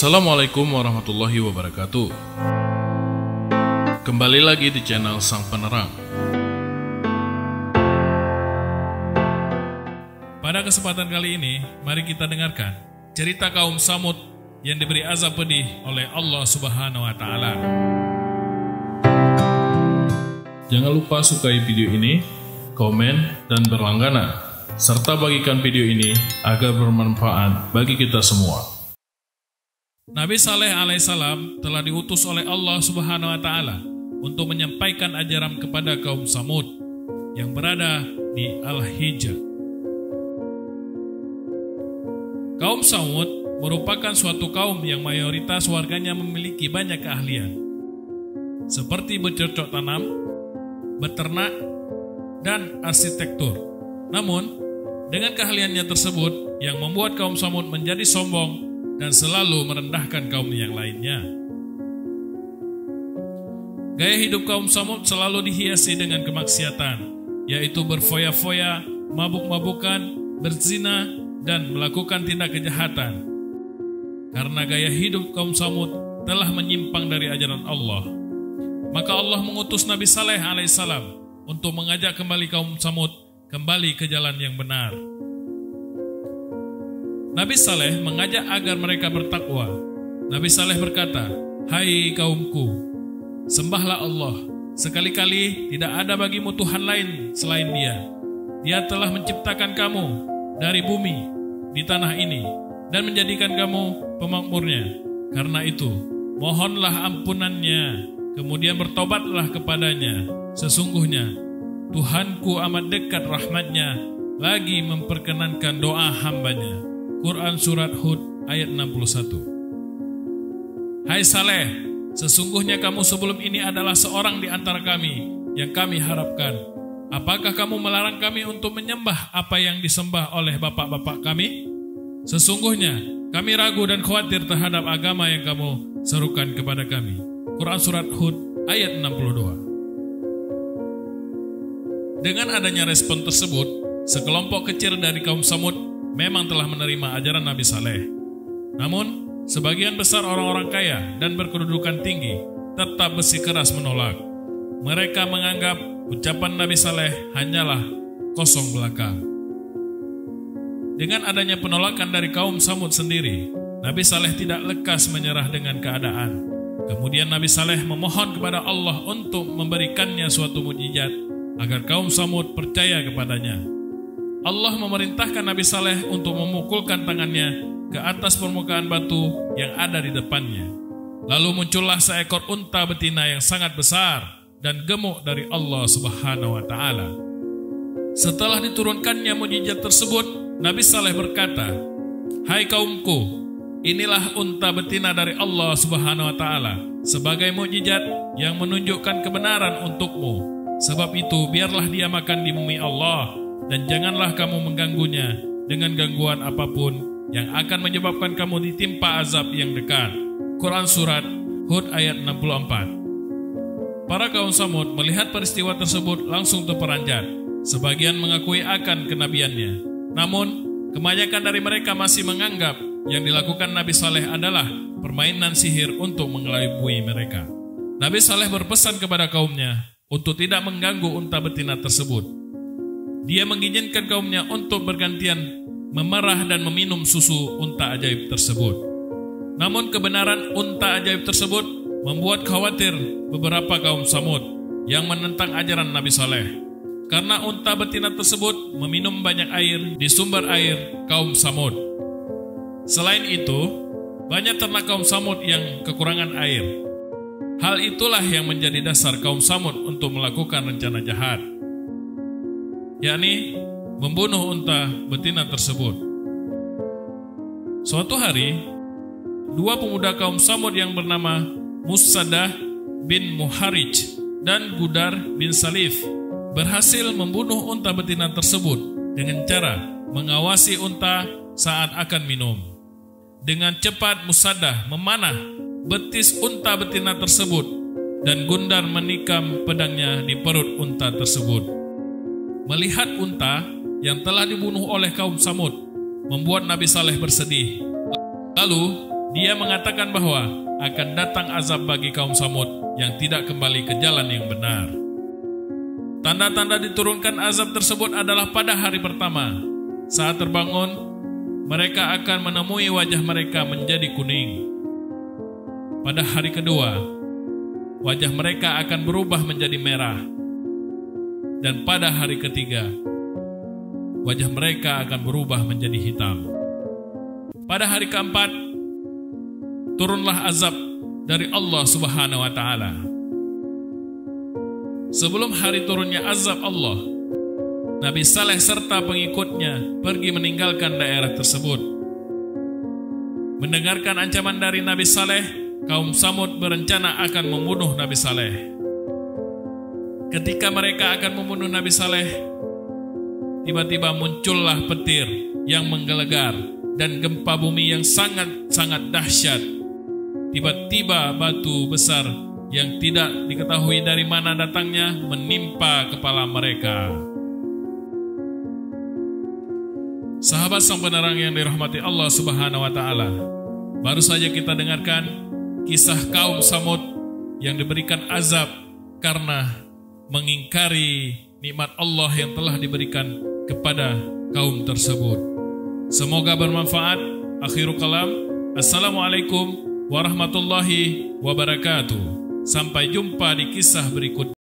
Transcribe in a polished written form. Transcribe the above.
Assalamualaikum warahmatullahi wabarakatuh. Kembali lagi di channel Sang Penerang. Pada kesempatan kali ini, mari kita dengarkan cerita kaum Tsamud yang diberi azab pedih oleh Allah Subhanahu wa Ta'ala. Jangan lupa sukai video ini, komen, dan berlangganan, serta bagikan video ini agar bermanfaat bagi kita semua. Nabi Saleh alaihissalam telah diutus oleh Allah Subhanahu wa Ta'ala untuk menyampaikan ajaran kepada kaum Tsamud yang berada di Al-Hijr. Kaum Tsamud merupakan suatu kaum yang mayoritas warganya memiliki banyak keahlian, seperti bercocok tanam, beternak, dan arsitektur. Namun, dengan keahliannya tersebut yang membuat kaum Tsamud menjadi sombong dan selalu merendahkan kaum yang lainnya. Gaya hidup kaum Tsamud selalu dihiasi dengan kemaksiatan, yaitu berfoya-foya, mabuk-mabukan, berzina, dan melakukan tindak kejahatan. Karena gaya hidup kaum Tsamud telah menyimpang dari ajaran Allah, maka Allah mengutus Nabi Saleh alaihissalam untuk mengajak kembali kaum Tsamud kembali ke jalan yang benar. Nabi Saleh mengajak agar mereka bertakwa. Nabi Saleh berkata, "Hai kaumku, sembahlah Allah. Sekali-kali tidak ada bagimu Tuhan lain selain Dia. Dia telah menciptakan kamu dari bumi di tanah ini dan menjadikan kamu pemakmurnya. Karena itu, mohonlah ampunannya, kemudian bertobatlah kepadanya. Sesungguhnya Tuhanku amat dekat rahmatnya, lagi memperkenankan doa hambanya." Quran Surat Hud ayat 61. Hai Saleh, sesungguhnya kamu sebelum ini adalah seorang di antara kami yang kami harapkan. Apakah kamu melarang kami untuk menyembah apa yang disembah oleh bapak-bapak kami? Sesungguhnya kami ragu dan khawatir terhadap agama yang kamu serukan kepada kami. Quran Surat Hud ayat 62. Dengan adanya respon tersebut, sekelompok kecil dari kaum Tsamud memang telah menerima ajaran Nabi Saleh. Namun, sebagian besar orang-orang kaya dan berkedudukan tinggi tetap bersikeras menolak. Mereka menganggap ucapan Nabi Saleh hanyalah kosong belaka. Dengan adanya penolakan dari kaum Tsamud sendiri, Nabi Saleh tidak lekas menyerah dengan keadaan. Kemudian Nabi Saleh memohon kepada Allah untuk memberikannya suatu mukjizat agar kaum Tsamud percaya kepadanya. Allah memerintahkan Nabi Saleh untuk memukulkan tangannya ke atas permukaan batu yang ada di depannya. Lalu muncullah seekor unta betina yang sangat besar dan gemuk dari Allah Subhanahu wa Ta'ala. Setelah diturunkannya mukjizat tersebut, Nabi Saleh berkata, "Hai kaumku, inilah unta betina dari Allah Subhanahu wa Ta'ala sebagai mukjizat yang menunjukkan kebenaran untukmu. Sebab itu biarlah dia makan di bumi Allah, dan janganlah kamu mengganggunya dengan gangguan apapun yang akan menyebabkan kamu ditimpa azab yang dekat." Quran Surat Hud ayat 64. Para kaum Tsamud melihat peristiwa tersebut langsung terperanjat. Sebagian mengakui akan kenabiannya. Namun, kebanyakan dari mereka masih menganggap yang dilakukan Nabi Saleh adalah permainan sihir untuk mengelabui mereka. Nabi Saleh berpesan kepada kaumnya untuk tidak mengganggu unta betina tersebut. Dia mengizinkan kaumnya untuk bergantian memerah dan meminum susu unta ajaib tersebut. Namun kebenaran unta ajaib tersebut membuat khawatir beberapa kaum Tsamud yang menentang ajaran Nabi Saleh. Karena unta betina tersebut meminum banyak air di sumber air kaum Tsamud. Selain itu, banyak ternak kaum Tsamud yang kekurangan air. Hal itulah yang menjadi dasar kaum Tsamud untuk melakukan rencana jahat, yakni membunuh unta betina tersebut. Suatu hari, dua pemuda kaum Tsamud yang bernama Musaddah bin Muharij dan Gudar bin Salif berhasil membunuh unta betina tersebut dengan cara mengawasi unta saat akan minum. Dengan cepat Musaddah memanah betis unta betina tersebut dan Gundar menikam pedangnya di perut unta tersebut. Melihat unta yang telah dibunuh oleh kaum Tsamud membuat Nabi Saleh bersedih. Lalu Dia mengatakan bahwa akan datang azab bagi kaum Samud yang tidak kembali ke jalan yang benar. Tanda-tanda diturunkan azab tersebut adalah pada hari pertama. Saat terbangun, mereka akan menemui wajah mereka menjadi kuning. Pada hari kedua, wajah mereka akan berubah menjadi merah. Dan pada hari ketiga, wajah mereka akan berubah menjadi hitam. Pada hari keempat, turunlah azab dari Allah Subhanahu wa Ta'ala. Sebelum hari turunnya azab Allah, Nabi Saleh serta pengikutnya pergi meninggalkan daerah tersebut. Mendengarkan ancaman dari Nabi Saleh, kaum Samud berencana akan membunuh Nabi Saleh. Ketika mereka akan membunuh Nabi Saleh, tiba-tiba muncullah petir yang menggelegar dan gempa bumi yang sangat-sangat dahsyat. Tiba-tiba batu besar yang tidak diketahui dari mana datangnya menimpa kepala mereka. Sahabat sang penerang yang dirahmati Allah Subhanahu wa Ta'ala, baru saja kita dengarkan kisah kaum Samud yang diberikan azab karena mengingkari nikmat Allah yang telah diberikan kepada kaum tersebut. Semoga bermanfaat. Akhirul kalam. Assalamualaikum warahmatullahi wabarakatuh. Sampai jumpa di kisah berikutnya.